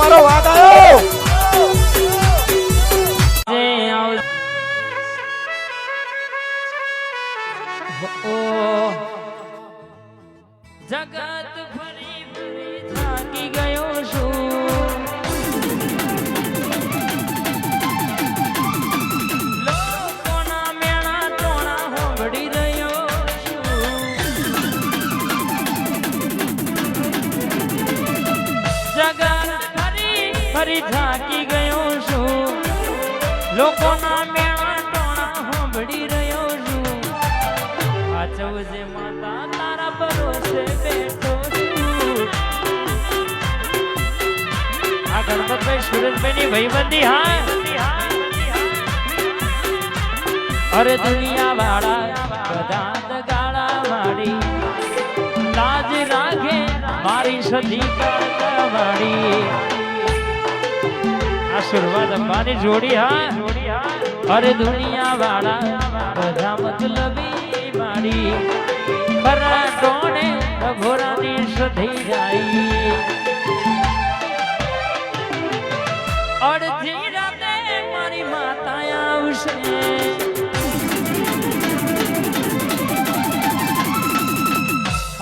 મારો વાઘ આવ્યો જગત ફરી ફરી થાકી ગયો છું લોકોના મેણા ટોણા હોંભળી રહ્યો છું જગત ફરી ફરી થાકી ગયો છું લોકોના મેણા ટોણા હોંભળી રહ્યો છું આચવજે માતા તારા ભરોસે બેઠો છું આ ગણપતભાઈ સુરજભાઈ ની ભાઈબંધી હા અરે દુનિયા વાળા બધા દગાડા મારી લાજ રાખે મારી સદી કરતા મારી આશીર્વાદ અંબાની જોડી હા અરે દુનિયા વાળા બધા મતલબી મારી ખરા ટોણે ઘોરાની સધી જાય અડધી રાતે મારી માતા આવશે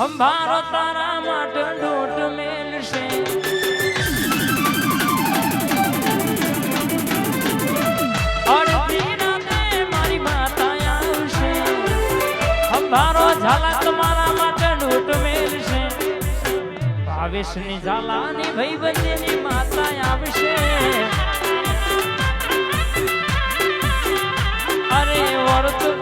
અંભારો તારા માટે ડોટ મેલશે અડધી રાતે મારી માતા આવશે અંભારો ઝાલા તમારા માટે ડોટ મેલશે ભાવેશની ઝાલાની ભાઈબંધીની માતા આવશે અરે વર્ત